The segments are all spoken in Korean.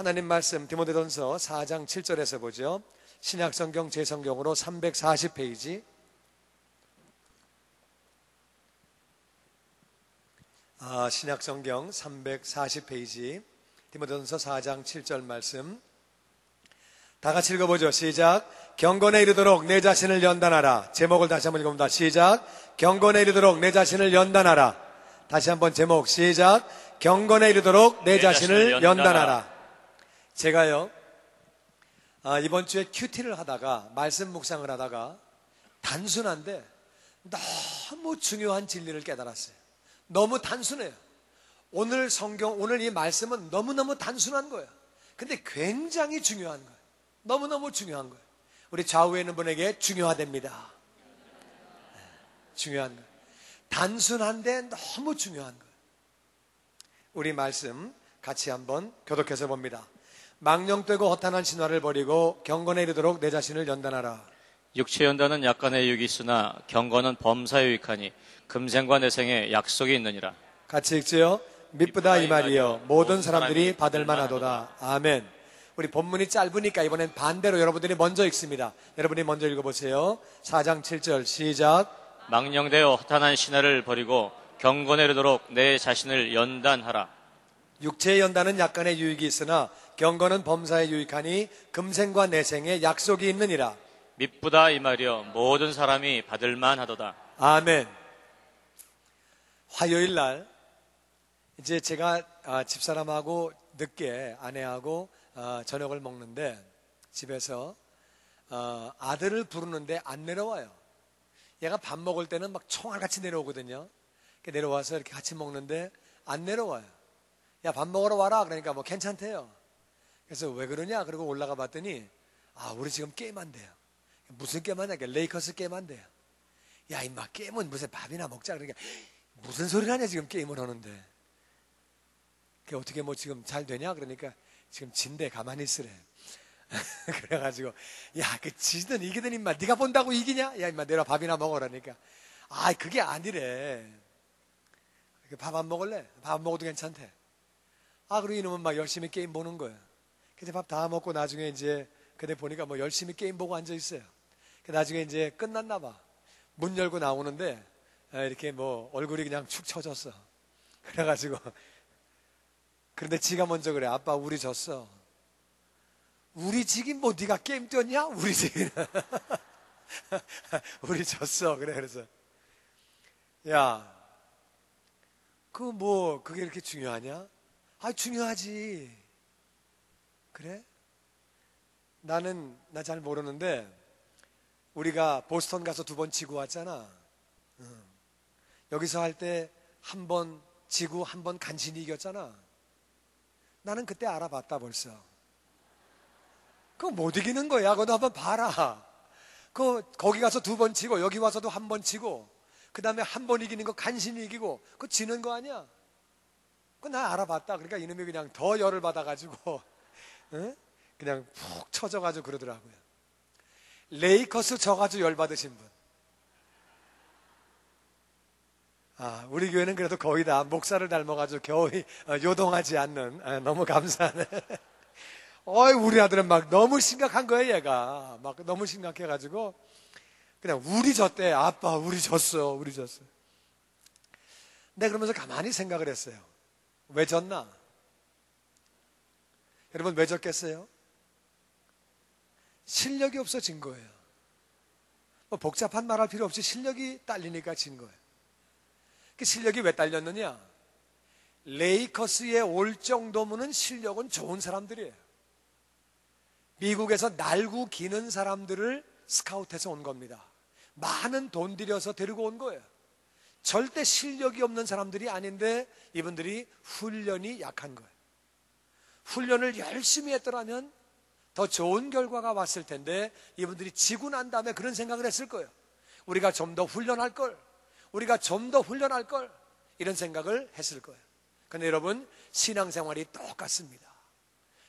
하나님 말씀 디모데전서 4장 7절에서 보죠. 신약성경 제성경으로 340페이지. 신약성경 340페이지 디모데전서 4장 7절 말씀 다 같이 읽어보죠. 시작. 경건에 이르도록 내 자신을 연단하라. 제목을 다시 한번 읽어봅니다. 시작. 경건에 이르도록 내 자신을 연단하라. 다시 한번 제목 시작. 경건에 이르도록 내 자신을 연단하라. 제가요 이번 주에 큐티를 하다가 말씀 묵상을 하다가 단순한데 너무 중요한 진리를 깨달았어요. 너무 단순해요. 오늘 성경, 오늘 이 말씀은 너무너무 단순한 거예요. 근데 굉장히 중요한 거예요. 너무너무 중요한 거예요. 우리 좌우에 있는 분에게 중요하답니다. 중요한 거예요. 단순한데 너무 중요한 거예요. 우리 말씀 같이 한번 교독해서 봅니다. 망령되고 허탄한 신화를 버리고 경건에 이르도록 내 자신을 연단하라. 육체 연단은 약간의 유익이 있으나 경건은 범사에 유익하니 금생과 내생에 약속이 있느니라. 같이 읽지요. 미쁘다 이 말이여 모든 사람들이 받을 만하도다. 아멘. 우리 본문이 짧으니까 이번엔 반대로 여러분들이 먼저 읽습니다. 여러분이 먼저 읽어보세요. 4장 7절 시작. 망령되어 허탄한 신화를 버리고 경건에 이르도록 내 자신을 연단하라. 육체의 연단은 약간의 유익이 있으나 경건은 범사에 유익하니 금생과 내생에 약속이 있느니라. 미쁘다 이 말이여 모든 사람이 받을 만하도다. 아멘. 화요일 날 이제 제가 집사람하고 늦게 아내하고 저녁을 먹는데 집에서 아들을 부르는데 안 내려와요. 얘가 밥 먹을 때는 막 총알같이 내려오거든요. 내려와서 이렇게 같이 먹는데 안 내려와요. 야, 밥 먹으러 와라. 그러니까 뭐 괜찮대요. 그래서 왜 그러냐? 그러고 올라가 봤더니 우리 지금 게임한대요. 무슨 게임하냐? 레이커스 게임한대요. 야, 임마 게임은 무슨 밥이나 먹자. 그러니까 무슨 소리를 하냐 지금 게임을 하는데. 그게 어떻게 뭐 지금 잘 되냐? 그러니까 지금 진대 가만히 있으래. 그래가지고 야, 그 지든 이기든 임마 네가 본다고 이기냐? 야, 임마 내려 밥이나 먹으라니까. 그게 아니래. 밥 안 먹을래? 밥 안 먹어도 괜찮대. 그리고 이놈은 막 열심히 게임 보는 거야. 그래서 밥 다 먹고 나중에 이제 그때 보니까 뭐 열심히 게임 보고 앉아 있어요. 나중에 이제 끝났나 봐. 문 열고 나오는데 이렇게 뭐 얼굴이 그냥 축 처졌어. 그래가지고 그런데 지가 먼저 그래. 아빠 우리 졌어. 우리 지긴 뭐 네가 게임 뛰었냐? 우리 지긴 우리 졌어. 그래서 야, 그게 이렇게 중요하냐? 중요하지. 그래? 나 잘 모르는데 우리가 보스턴 가서 2번 지고 왔잖아. 여기서 할 때 1번 지고 1번 간신히 이겼잖아. 나는 그때 알아봤다 벌써. 그거 못 이기는 거야. 그거 한번 봐라. 거기 가서 2번 지고 여기 와서도 1번 지고 그 다음에 1번 이기는 거 간신히 이기고 그거 지는 거 아니야. 그거 나 알아봤다. 그러니까 이놈이 그냥 더 열을 받아가지고 그냥 푹 쳐져가지고 그러더라고요. 레이커스 져가지고 열받으신 분. 우리 교회는 그래도 거의 다 목사를 닮아가지고 겨우 요동하지 않는. 너무 감사하네. 우리 아들은 막 너무 심각한 거예요. 얘가 막 너무 심각해가지고 그냥 우리 졌대. 아빠 우리 졌어. 우리 졌어. 근데 그러면서 가만히 생각을 했어요. 왜 졌나? 여러분 왜 졌겠어요? 실력이 없어진 거예요. 뭐 복잡한 말할 필요 없이 실력이 딸리니까 진 거예요. 그 실력이 왜 딸렸느냐? 레이커스에 올 정도면은 실력은 좋은 사람들이에요. 미국에서 날고 기는 사람들을 스카우트해서 온 겁니다. 많은 돈 들여서 데리고 온 거예요. 절대 실력이 없는 사람들이 아닌데 이분들이 훈련이 약한 거예요. 훈련을 열심히 했더라면 더 좋은 결과가 왔을 텐데 이분들이 지고 난 다음에 그런 생각을 했을 거예요. 우리가 좀 더 훈련할 걸, 우리가 좀 더 훈련할 걸, 이런 생각을 했을 거예요. 그런데 여러분 신앙생활이 똑같습니다.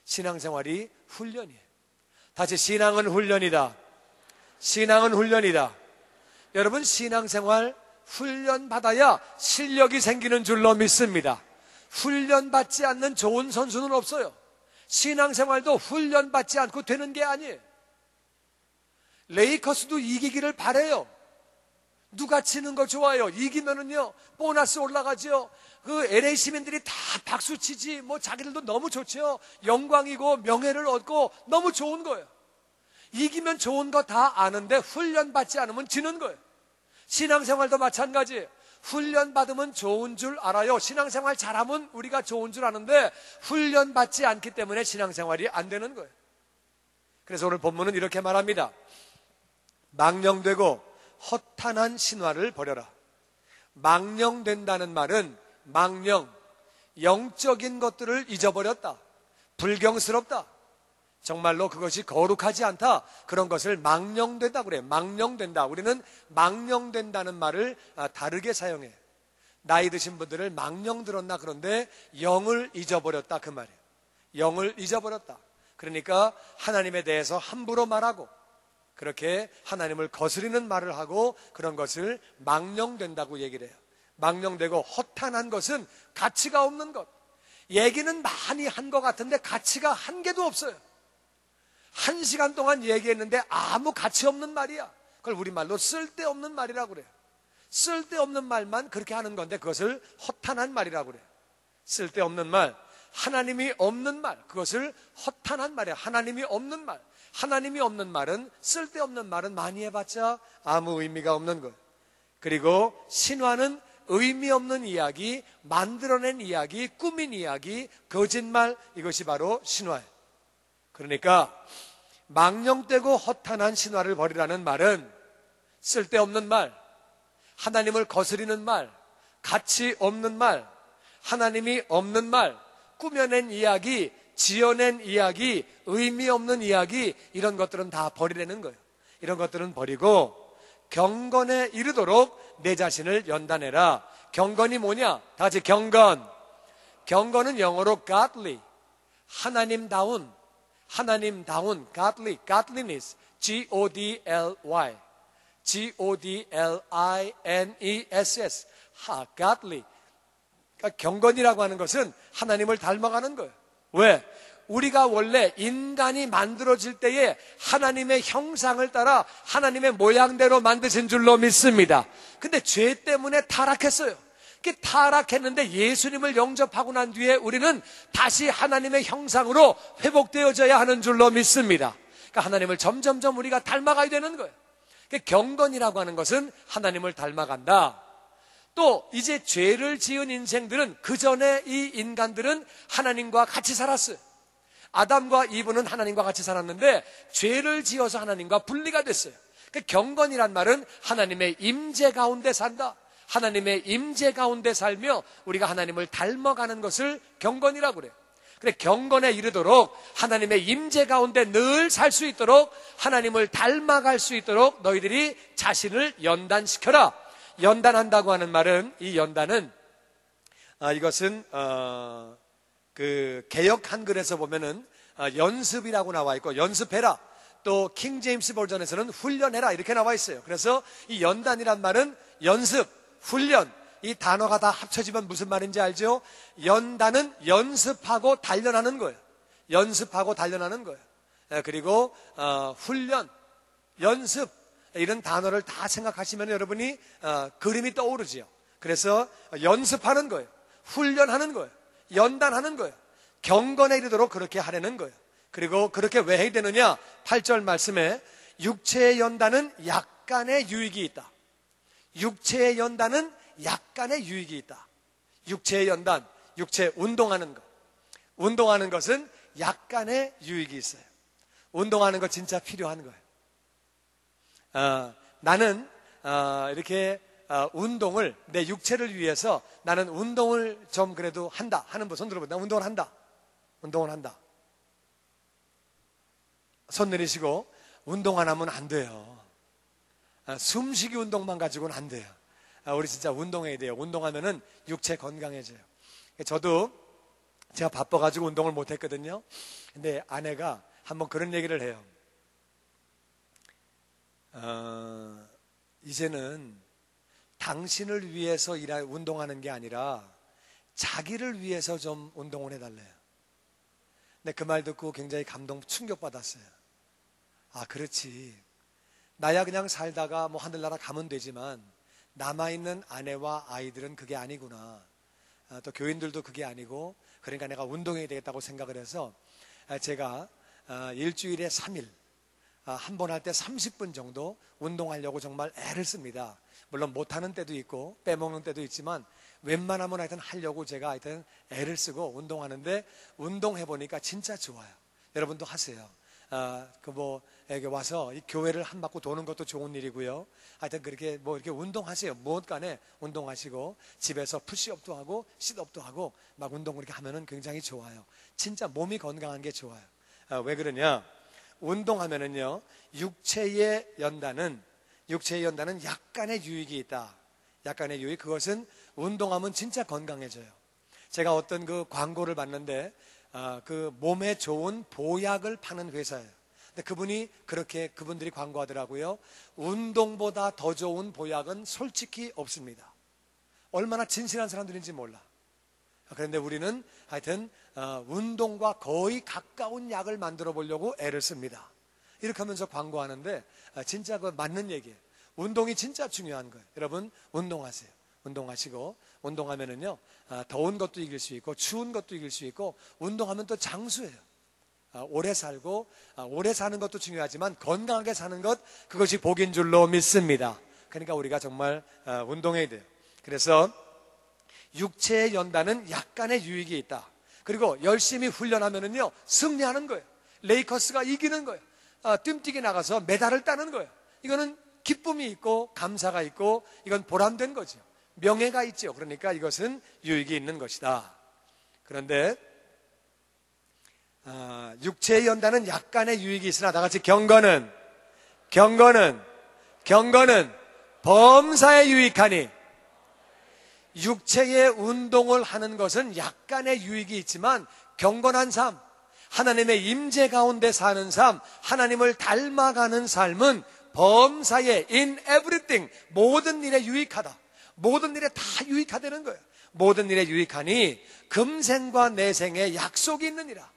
신앙생활이 훈련이에요. 다시 신앙은 훈련이다. 신앙은 훈련이다. 여러분 신앙생활 훈련받아야 실력이 생기는 줄로 믿습니다. 훈련받지 않는 좋은 선수는 없어요. 신앙생활도 훈련받지 않고 되는 게 아니에요. 레이커스도 이기기를 바래요. 누가 치는 거 좋아요. 이기면은요 보너스 올라가죠. 그 LA 시민들이 다 박수 치지. 뭐 자기들도 너무 좋죠. 영광이고 명예를 얻고 너무 좋은 거예요. 이기면 좋은 거 다 아는데 훈련받지 않으면 지는 거예요. 신앙생활도 마찬가지예요. 훈련받으면 좋은 줄 알아요. 신앙생활 잘하면 우리가 좋은 줄 아는데 훈련받지 않기 때문에 신앙생활이 안 되는 거예요. 그래서 오늘 본문은 이렇게 말합니다. 망령되고 허탄한 신화를 버려라. 망령된다는 말은 망령, 영적인 것들을 잊어버렸다. 불경스럽다. 정말로 그것이 거룩하지 않다. 그런 것을 망령된다 그래요. 망령된다. 우리는 망령된다는 말을 다르게 사용해요. 나이 드신 분들을 망령 들었나 그런데 영을 잊어버렸다 그 말이에요. 영을 잊어버렸다. 그러니까 하나님에 대해서 함부로 말하고 그렇게 하나님을 거스리는 말을 하고 그런 것을 망령된다고 얘기를 해요. 망령되고 허탄한 것은 가치가 없는 것. 얘기는 많이 한 것 같은데 가치가 한 개도 없어요. 1시간 동안 얘기했는데 아무 가치 없는 말이야. 그걸 우리말로 쓸데없는 말이라고 그래요. 쓸데없는 말만 그렇게 하는 건데 그것을 허탄한 말이라고 그래요. 쓸데없는 말, 하나님이 없는 말, 그것을 허탄한 말이야. 하나님이 없는 말. 하나님이 없는 말은, 쓸데없는 말은 많이 해봤자 아무 의미가 없는 것. 그리고 신화는 의미 없는 이야기, 만들어낸 이야기, 꾸민 이야기, 거짓말, 이것이 바로 신화예요. 그러니까 망령되고 허탄한 신화를 버리라는 말은 쓸데없는 말, 하나님을 거스리는 말, 가치 없는 말, 하나님이 없는 말, 꾸며낸 이야기, 지어낸 이야기, 의미 없는 이야기, 이런 것들은 다 버리라는 거예요. 이런 것들은 버리고 경건에 이르도록 내 자신을 연단해라. 경건이 뭐냐? 다 같이 경건. 경건은 영어로 godly, 하나님다운, godly, godliness, G-O-D-L-Y, G-O-D-L-I-N-E-S-S, godly. 그러니까 경건이라고 하는 것은 하나님을 닮아가는 거예요. 왜? 우리가 원래 인간이 만들어질 때에 하나님의 형상을 따라 하나님의 모양대로 만드신 줄로 믿습니다. 근데 죄 때문에 타락했어요. 타락했는데 예수님을 영접하고 난 뒤에 우리는 다시 하나님의 형상으로 회복되어져야 하는 줄로 믿습니다. 그러니까 하나님을 점점점 우리가 닮아가야 되는 거예요. 경건이라고 하는 것은 하나님을 닮아간다. 또 이제 죄를 지은 인생들은, 그 전에 이 인간들은 하나님과 같이 살았어요. 아담과 이브는 하나님과 같이 살았는데 죄를 지어서 하나님과 분리가 됐어요. 경건이란 말은 하나님의 임재 가운데 산다. 하나님의 임재 가운데 살며 우리가 하나님을 닮아가는 것을 경건이라고 그래요. 그래, 경건에 이르도록 하나님의 임재 가운데 늘 살 수 있도록, 하나님을 닮아갈 수 있도록 너희들이 자신을 연단시켜라. 연단한다고 하는 말은, 이 연단은 이것은 그 개역 한글에서 보면은 연습이라고 나와 있고, 연습해라. 또 킹 제임스 버전에서는 훈련해라 이렇게 나와 있어요. 그래서 이 연단이란 말은 연습, 훈련, 이 단어가 다 합쳐지면 무슨 말인지 알죠? 연단은 연습하고 단련하는 거예요. 연습하고 단련하는 거예요. 그리고 훈련, 연습, 이런 단어를 다 생각하시면 여러분이 그림이 떠오르지요. 그래서 연습하는 거예요. 훈련하는 거예요. 연단하는 거예요. 경건에 이르도록 그렇게 하려는 거예요. 그리고 그렇게 왜 해야 되느냐? 8절 말씀에 육체의 연단은 약간의 유익이 있다. 육체의 연단은 약간의 유익이 있다. 육체의 연단, 육체 운동하는 것. 운동하는 것은 약간의 유익이 있어요. 운동하는 것 진짜 필요한 거예요. 나는 이렇게 운동을, 내 육체를 위해서 나는 운동을 좀 그래도 한다 하는 분 손 들어보세요. 나 운동을 한다. 운동을 한다. 손 내리시고, 운동 안 하면 안 돼요. 숨쉬기 운동만 가지고는 안 돼요. 우리 진짜 운동해야 돼요. 운동하면은 육체 건강해져요. 저도 제가 바빠가지고 운동을 못 했거든요. 근데 아내가 한번 그런 얘기를 해요. 이제는 당신을 위해서 운동하는 게 아니라 자기를 위해서 좀 운동을 해달래요. 근데 그 말 듣고 굉장히 충격받았어요. 아, 그렇지. 나야 그냥 살다가 뭐 하늘나라 가면 되지만 남아있는 아내와 아이들은 그게 아니구나. 또 교인들도 그게 아니고, 그러니까 내가 운동해야 되겠다고 생각을 해서 제가 일주일에 3일, 한 번 할 때 30분 정도 운동하려고 정말 애를 씁니다. 물론 못하는 때도 있고 빼먹는 때도 있지만 웬만하면 하여튼 하려고 제가 하여튼 애를 쓰고 운동하는데, 운동해보니까 진짜 좋아요. 여러분도 하세요. 여기 와서 이 교회를 한 바퀴 도는 것도 좋은 일이고요. 하여튼 그렇게 이렇게 운동하세요. 무엇 간에 운동하시고 집에서 푸시업도 하고 시트업도 하고 막 운동을 이렇게 하면은 굉장히 좋아요. 진짜 몸이 건강한 게 좋아요. 왜 그러냐? 운동하면은요, 육체의 연단은 약간의 유익이 있다. 약간의 유익, 그것은 운동하면 진짜 건강해져요. 제가 어떤 그 광고를 봤는데 그 몸에 좋은 보약을 파는 회사예요. 근데 그분들이 광고하더라고요. 운동보다 더 좋은 보약은 솔직히 없습니다. 얼마나 진실한 사람들인지 몰라. 그런데 우리는 하여튼 운동과 거의 가까운 약을 만들어 보려고 애를 씁니다. 이렇게 하면서 광고하는데 진짜 그 맞는 얘기예요. 운동이 진짜 중요한 거예요. 여러분, 운동하세요. 운동하시고, 운동하면은요, 더운 것도 이길 수 있고 추운 것도 이길 수 있고, 운동하면 또 장수예요. 오래 살고, 오래 사는 것도 중요하지만 건강하게 사는 것, 그것이 복인 줄로 믿습니다. 그러니까 우리가 정말 운동해야 돼요. 그래서 육체의 연단은 약간의 유익이 있다. 그리고 열심히 훈련하면은요, 승리하는 거예요. 레이커스가 이기는 거예요. 뜀뛰기 나가서 메달을 따는 거예요. 이거는 기쁨이 있고 감사가 있고, 이건 보람된 거죠. 명예가 있죠. 그러니까 이것은 유익이 있는 것이다. 그런데 육체의 연단은 약간의 유익이 있으나, 다 같이 경건은 범사에 유익하니. 육체의 운동을 하는 것은 약간의 유익이 있지만 경건한 삶, 하나님의 임재 가운데 사는 삶, 하나님을 닮아가는 삶은 범사에, in everything, 모든 일에 유익하다. 모든 일에 다 유익하다는 거예요. 모든 일에 유익하니 금생과 내생에 약속이 있느니라.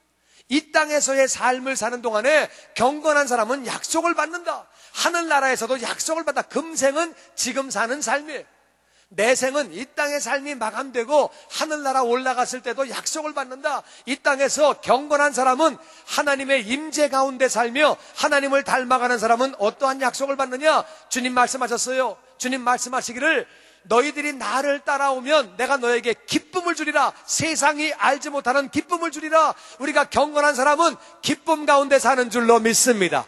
이 땅에서의 삶을 사는 동안에 경건한 사람은 약속을 받는다. 하늘나라에서도 약속을 받아. 금생은 지금 사는 삶이에요. 내생은 이 땅의 삶이 마감되고 하늘나라 올라갔을 때도 약속을 받는다. 이 땅에서 경건한 사람은 하나님의 임재 가운데 살며 하나님을 닮아가는 사람은 어떠한 약속을 받느냐? 주님 말씀하셨어요. 주님 말씀하시기를, 너희들이 나를 따라오면 내가 너에게 기쁨을 주리라. 세상이 알지 못하는 기쁨을 주리라. 우리가 경건한 사람은 기쁨 가운데 사는 줄로 믿습니다.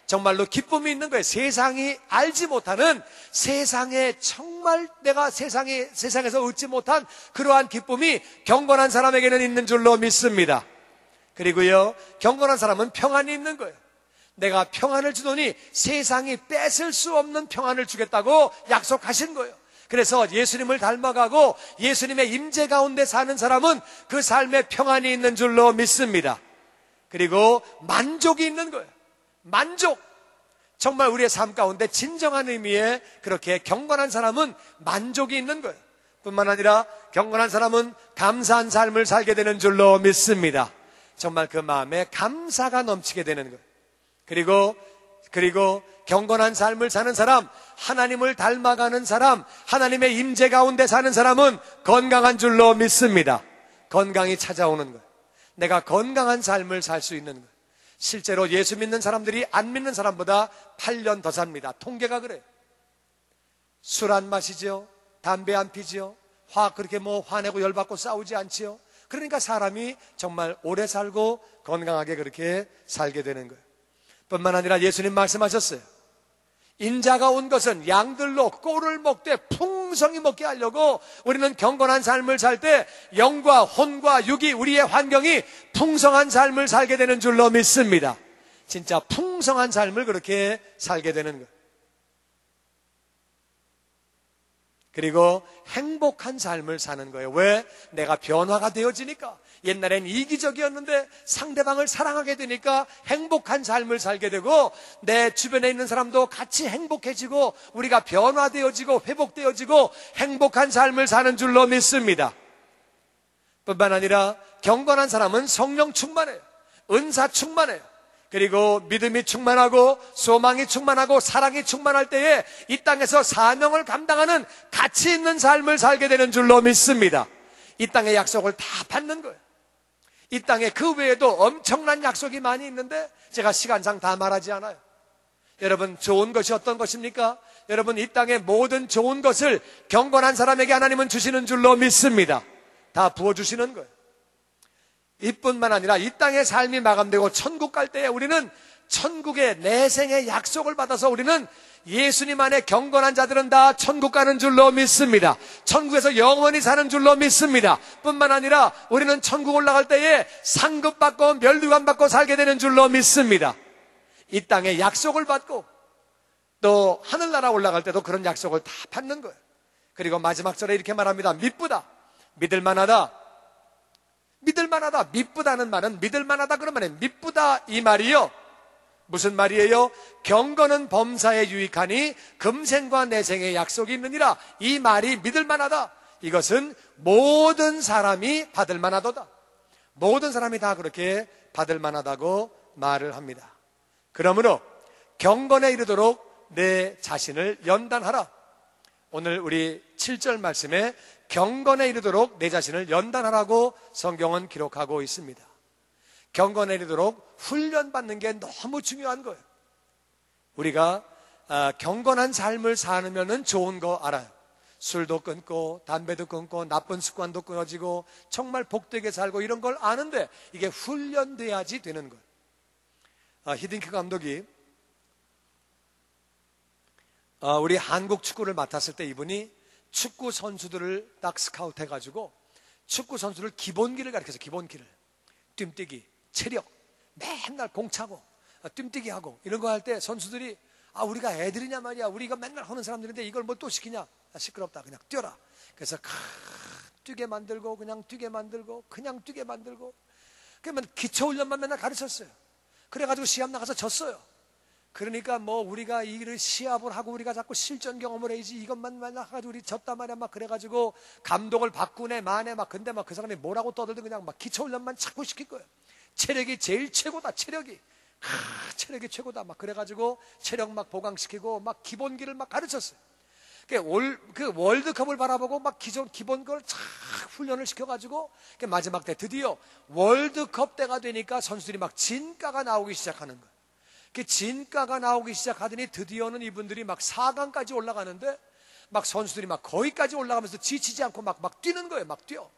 정말로 기쁨이 있는 거예요. 세상이 알지 못하는, 세상에 정말 내가 세상에서 얻지 못한 그러한 기쁨이 경건한 사람에게는 있는 줄로 믿습니다. 그리고요, 경건한 사람은 평안이 있는 거예요. 내가 평안을 주더니 세상이 뺏을 수 없는 평안을 주겠다고 약속하신 거예요. 그래서 예수님을 닮아가고 예수님의 임재 가운데 사는 사람은 그 삶에 평안이 있는 줄로 믿습니다. 그리고 만족이 있는 거예요. 만족. 정말 우리의 삶 가운데 진정한 의미의 그렇게 경건한 사람은 만족이 있는 거예요. 뿐만 아니라 경건한 사람은 감사한 삶을 살게 되는 줄로 믿습니다. 정말 그 마음에 감사가 넘치게 되는 거예요. 그리고 경건한 삶을 사는 사람, 하나님을 닮아가는 사람, 하나님의 임재 가운데 사는 사람은 건강한 줄로 믿습니다. 건강이 찾아오는 거예요. 내가 건강한 삶을 살 수 있는 거예요. 실제로 예수 믿는 사람들이 안 믿는 사람보다 8년 더 삽니다. 통계가 그래요. 술 안 마시죠. 담배 안 피죠. 그렇게 화내고 열받고 싸우지 않지요. 그러니까 사람이 정말 오래 살고 건강하게 그렇게 살게 되는 거예요. 뿐만 아니라 예수님 말씀하셨어요. 인자가 온 것은 양들로 꼴을 먹되 풍성히 먹게 하려고. 우리는 경건한 삶을 살 때 영과 혼과 육이, 우리의 환경이 풍성한 삶을 살게 되는 줄로 믿습니다. 진짜 풍성한 삶을 그렇게 살게 되는 거예요. 그리고 행복한 삶을 사는 거예요. 왜? 내가 변화가 되어지니까. 옛날엔 이기적이었는데 상대방을 사랑하게 되니까 행복한 삶을 살게 되고, 내 주변에 있는 사람도 같이 행복해지고 우리가 변화되어지고 회복되어지고 행복한 삶을 사는 줄로 믿습니다. 뿐만 아니라 경건한 사람은 성령 충만해요. 은사 충만해요. 그리고 믿음이 충만하고 소망이 충만하고 사랑이 충만할 때에 이 땅에서 사명을 감당하는 가치 있는 삶을 살게 되는 줄로 믿습니다. 이 땅의 약속을 다 받는 거예요. 이 땅에 그 외에도 엄청난 약속이 많이 있는데 제가 시간상 다 말하지 않아요. 여러분, 좋은 것이 어떤 것입니까? 여러분, 이 땅의 모든 좋은 것을 경건한 사람에게 하나님은 주시는 줄로 믿습니다. 다 부어주시는 거예요. 이뿐만 아니라 이 땅의 삶이 마감되고 천국 갈 때에 우리는 천국의 내생의 약속을 받아서 우리는 예수님 안에 경건한 자들은 다 천국 가는 줄로 믿습니다. 천국에서 영원히 사는 줄로 믿습니다. 뿐만 아니라 우리는 천국 올라갈 때에 상급받고 면류관 받고 살게 되는 줄로 믿습니다. 이 땅에 약속을 받고 또 하늘나라 올라갈 때도 그런 약속을 다 받는 거예요. 그리고 마지막 절에 이렇게 말합니다. 믿부다, 믿을만하다, 믿을만하다. 믿부다는 말은 믿을만하다 그러면 믿부다 이 말이요, 무슨 말이에요? 경건은 범사에 유익하니 금생과 내생의 약속이 있느니라. 이 말이 믿을만하다. 이것은 모든 사람이 받을만하도다. 모든 사람이 다 그렇게 받을만하다고 말을 합니다. 그러므로 경건에 이르도록 내 자신을 연단하라. 오늘 우리 7절 말씀에 경건에 이르도록 내 자신을 연단하라고 성경은 기록하고 있습니다. 경건에 이르도록 훈련받는 게 너무 중요한 거예요. 우리가 경건한 삶을 사느면은 좋은 거 알아요. 술도 끊고 담배도 끊고 나쁜 습관도 끊어지고 정말 복되게 살고 이런 걸 아는데 이게 훈련돼야지 되는 거예요. 히딩크 감독이 우리 한국 축구를 맡았을 때 이분이 축구 선수들을 딱 스카우트 해가지고 축구 선수를 기본기를 가르쳐서 기본기를 뛰뛰기, 체력, 맨날 공 차고 뛰뛰기 하고 이런 거 할 때 선수들이 우리가 애들이냐 말이야, 우리가 맨날 하는 사람들인데 이걸 뭐 또 시키냐, 시끄럽다, 그냥 뛰어라. 그래서 뛰게 만들고 그냥 뛰게 만들고 그냥 뛰게 만들고 그러면 기초훈련만 맨날 가르쳤어요. 그래가지고 시합 나가서 졌어요. 그러니까 뭐 우리가 이를 시합을 하고 우리가 자꾸 실전 경험을 해야지 이것만 맨날 해가지고 우리 졌단 말이야 막 그래가지고 감독을 바꾸네 마네 막 근데 막 그 사람이 뭐라고 떠들든 그냥 막 기초훈련만 자꾸 시킬 거예요. 체력이 제일 최고다, 체력이 최고다 막 그래가지고 체력 막 보강시키고 막 기본기를 막 가르쳤어요. 그 월드컵을 바라보고 막 기본 걸 쫙 훈련을 시켜가지고 마지막 때 드디어 월드컵 때가 되니까 선수들이 막 진가가 나오기 시작하는 거예요. 그 진가가 나오기 시작하더니 드디어는 이분들이 막 4강까지 올라가는데 막 선수들이 막 거기까지 올라가면서 지치지 않고 막 뛰는 거예요. 막 뛰어.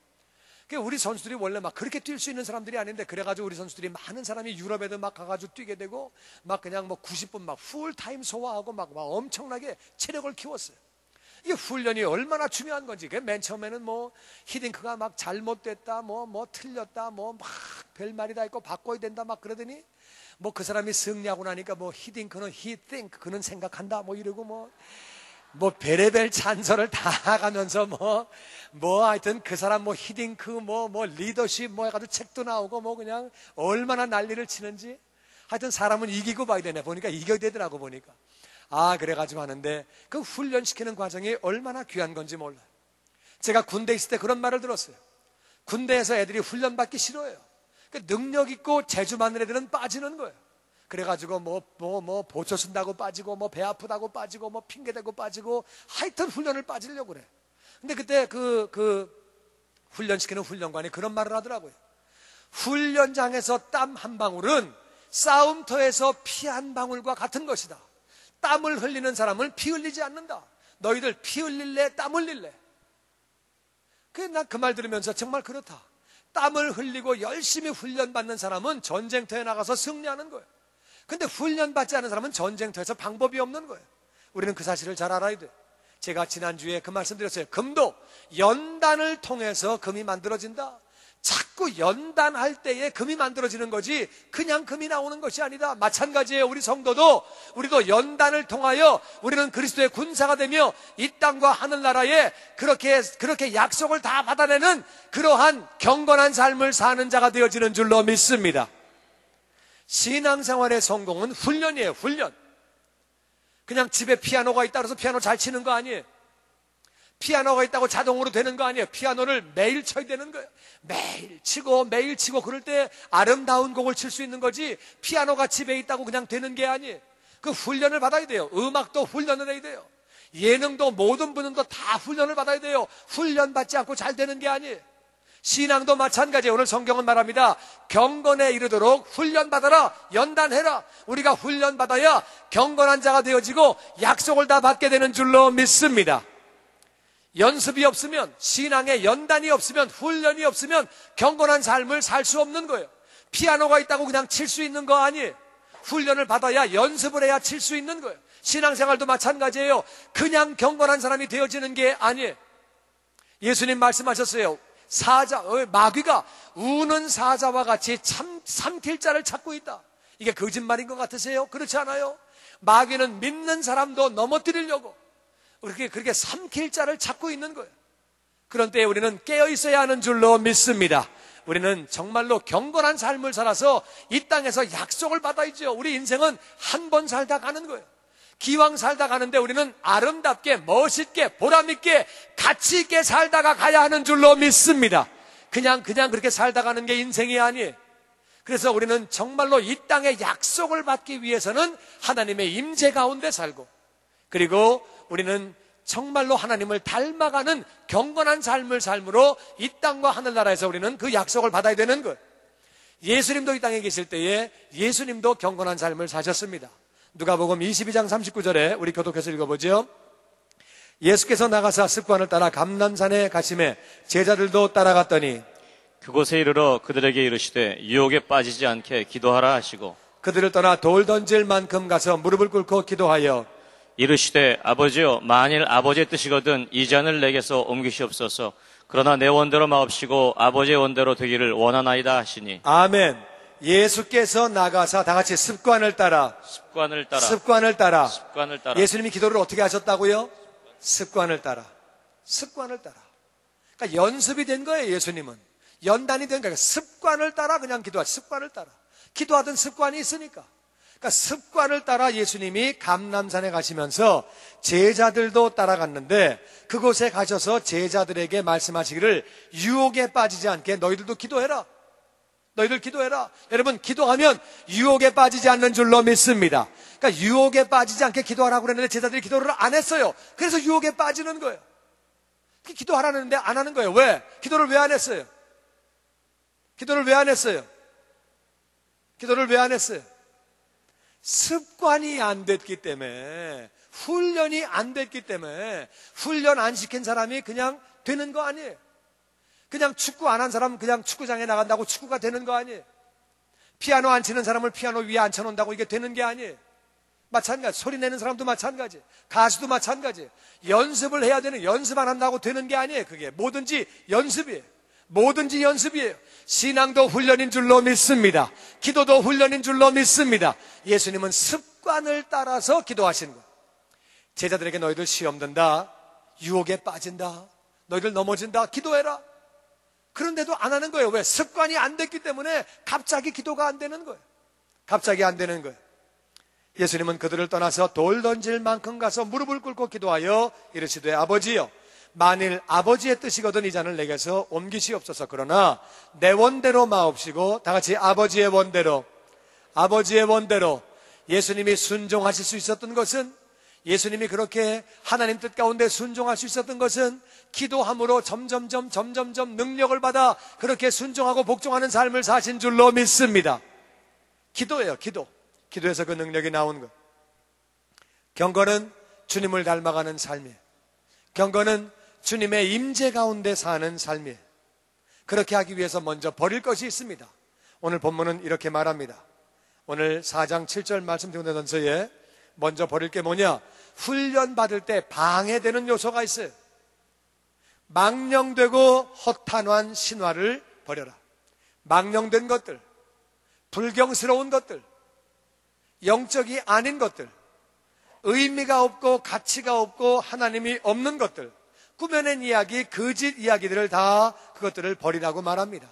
우리 선수들이 원래 막 그렇게 뛸 수 있는 사람들이 아닌데 그래가지고 우리 선수들이 많은 사람이 유럽에도 막 가가지고 뛰게 되고 막 그냥 뭐 90분 막 풀타임 소화하고 막 엄청나게 체력을 키웠어요. 이게 훈련이 얼마나 중요한 건지. 맨 처음에는 뭐 히딩크가 막 잘못됐다, 뭐 틀렸다, 뭐 막 별말이 다 있고 바꿔야 된다 막 그러더니 뭐 그 사람이 승리하고 나니까 뭐 히딩크는 he think 그는 생각한다 뭐 이러고 뭐 베레벨 찬설을 다 하면서 뭐 하여튼 그 사람 뭐 히딩크 뭐 리더십 뭐 해가지고 책도 나오고 뭐 그냥 얼마나 난리를 치는지. 하여튼 사람은 이기고 봐야 되네. 보니까 이겨야 되더라고 보니까. 그래가지고 하는데 그 훈련시키는 과정이 얼마나 귀한 건지 몰라요. 제가 군대 있을 때 그런 말을 들었어요. 군대에서 애들이 훈련받기 싫어해요. 능력 있고 재주 많은 애들은 빠지는 거예요. 그래가지고 뭐 보초 쓴다고 빠지고 뭐 배 아프다고 빠지고 뭐 핑계대고 빠지고 하여튼 훈련을 빠지려고 그래. 근데 그때 그 훈련시키는 훈련관이 그런 말을 하더라고요. 훈련장에서 땀 한 방울은 싸움터에서 피 한 방울과 같은 것이다. 땀을 흘리는 사람은 피 흘리지 않는다. 너희들 피 흘릴래, 땀 흘릴래? 난 그 말 들으면서 정말 그렇다. 땀을 흘리고 열심히 훈련받는 사람은 전쟁터에 나가서 승리하는 거예요. 근데 훈련받지 않은 사람은 전쟁터에서 방법이 없는 거예요. 우리는 그 사실을 잘 알아야 돼요. 제가 지난주에 그 말씀 드렸어요. 금도 연단을 통해서 금이 만들어진다. 자꾸 연단할 때에 금이 만들어지는 거지 그냥 금이 나오는 것이 아니다. 마찬가지예요. 우리 성도도 우리도 연단을 통하여 우리는 그리스도의 군사가 되며 이 땅과 하늘나라에 그렇게 약속을 다 받아내는 그러한 경건한 삶을 사는 자가 되어지는 줄로 믿습니다. 신앙생활의 성공은 훈련이에요. 훈련. 그냥 집에 피아노가 있다 그래서 피아노 잘 치는 거 아니에요. 피아노가 있다고 자동으로 되는 거 아니에요. 피아노를 매일 쳐야 되는 거예요. 매일 치고 그럴 때 아름다운 곡을 칠 수 있는 거지, 피아노가 집에 있다고 그냥 되는 게 아니에요. 그 훈련을 받아야 돼요. 음악도 훈련을 해야 돼요. 예능도 모든 분들도 다 훈련을 받아야 돼요. 훈련 받지 않고 잘 되는 게 아니에요. 신앙도 마찬가지예요. 오늘 성경은 말합니다. 경건에 이르도록 훈련받아라, 연단해라. 우리가 훈련받아야 경건한 자가 되어지고 약속을 다 받게 되는 줄로 믿습니다. 연습이 없으면, 신앙의 연단이 없으면, 훈련이 없으면 경건한 삶을 살 수 없는 거예요. 피아노가 있다고 그냥 칠 수 있는 거 아니에요. 훈련을 받아야, 연습을 해야 칠 수 있는 거예요. 신앙생활도 마찬가지예요. 그냥 경건한 사람이 되어지는 게 아니에요. 예수님 말씀하셨어요. 마귀가 우는 사자와 같이 삼킬 자를 찾고 있다. 이게 거짓말인 것 같으세요? 그렇지 않아요? 마귀는 믿는 사람도 넘어뜨리려고 그렇게 삼킬 자를 찾고 있는 거예요. 그런 때에 우리는 깨어 있어야 하는 줄로 믿습니다. 우리는 정말로 경건한 삶을 살아서 이 땅에서 약속을 받아야죠. 우리 인생은 한 번 살다 가는 거예요. 기왕 살다 가는데 우리는 아름답게, 멋있게, 보람있게, 가치있게 살다가 가야 하는 줄로 믿습니다. 그냥 그렇게 살다 가는 게 인생이 아니에요. 그래서 우리는 정말로 이 땅의 약속을 받기 위해서는 하나님의 임재 가운데 살고, 그리고 우리는 정말로 하나님을 닮아가는 경건한 삶을 삶으로 이 땅과 하늘나라에서 우리는 그 약속을 받아야 되는 것. 예수님도 이 땅에 계실 때에 예수님도 경건한 삶을 사셨습니다. 누가복음 22장 39절에 우리 교독해서 읽어보죠. 예수께서 나가사 습관을 따라 감람산에 가시매 제자들도 따라갔더니 그곳에 이르러 그들에게 이르시되 유혹에 빠지지 않게 기도하라 하시고 그들을 떠나 돌 던질 만큼 가서 무릎을 꿇고 기도하여 이르시되 아버지여, 만일 아버지의 뜻이거든 이 잔을 내게서 옮기시옵소서. 그러나 내 원대로 마옵시고 아버지의 원대로 되기를 원하나이다 하시니. 아멘. 예수께서 나가사 다 같이 습관을 따라 예수님이 기도를 어떻게 하셨다고요? 습관을 따라. 그러니까 연습이 된 거예요. 예수님은 연단이 된 거예요. 습관을 따라 그냥 기도하시. 습관을 따라 기도하던 습관이 있으니까. 그러니까 습관을 따라 예수님이 감람산에 가시면서 제자들도 따라갔는데, 그곳에 가셔서 제자들에게 말씀하시기를 유혹에 빠지지 않게 너희들도 기도해라. 너희들 기도해라. 여러분, 기도하면 유혹에 빠지지 않는 줄로 믿습니다. 그러니까 유혹에 빠지지 않게 기도하라고 그랬는데 제자들이 기도를 안 했어요. 그래서 유혹에 빠지는 거예요. 기도하라는데 안 하는 거예요. 왜? 기도를 왜 안 했어요? 습관이 안 됐기 때문에, 훈련이 안 됐기 때문에, 훈련 안 시킨 사람이 그냥 되는 거 아니에요. 그냥 축구 안 한 사람 그냥 축구장에 나간다고 축구가 되는 거 아니에요. 피아노 안 치는 사람을 피아노 위에 앉혀놓는다고 이게 되는 게 아니에요. 마찬가지. 소리 내는 사람도 마찬가지. 가수도 마찬가지. 연습을 해야 되는, 연습 안 한다고 되는 게 아니에요. 그게 뭐든지 연습이에요. 신앙도 훈련인 줄로 믿습니다. 기도도 훈련인 줄로 믿습니다. 예수님은 습관을 따라서 기도하시는 거예요. 제자들에게 너희들 시험 든다, 유혹에 빠진다, 너희들 넘어진다, 기도해라. 그런데도 안 하는 거예요. 왜? 습관이 안 됐기 때문에 갑자기 기도가 안 되는 거예요. 예수님은 그들을 떠나서 돌 던질 만큼 가서 무릎을 꿇고 기도하여 이르시되 아버지여, 만일 아버지의 뜻이거든 이 잔을 내게서 옮기시옵소서. 그러나 내 원대로 마옵시고, 다 같이 아버지의 원대로. 예수님이 순종하실 수 있었던 것은, 예수님이 그렇게 하나님 뜻 가운데 순종할 수 있었던 것은 기도함으로 점점점 능력을 받아 그렇게 순종하고 복종하는 삶을 사신 줄로 믿습니다. 기도예요. 기도에서 그 능력이 나오는 것. 경건은 주님을 닮아가는 삶이에요. 경건은 주님의 임재 가운데 사는 삶이에요. 그렇게 하기 위해서 먼저 버릴 것이 있습니다. 오늘 본문은 이렇게 말합니다. 오늘 4장 7절 말씀드리면서에 먼저 버릴 게 뭐냐? 훈련받을 때 방해되는 요소가 있어요. 망령되고 허탄한 신화를 버려라. 망령된 것들, 불경스러운 것들, 영적이 아닌 것들, 의미가 없고 가치가 없고 하나님이 없는 것들, 꾸며낸 이야기, 거짓 이야기들을 다 그것들을 버리라고 말합니다.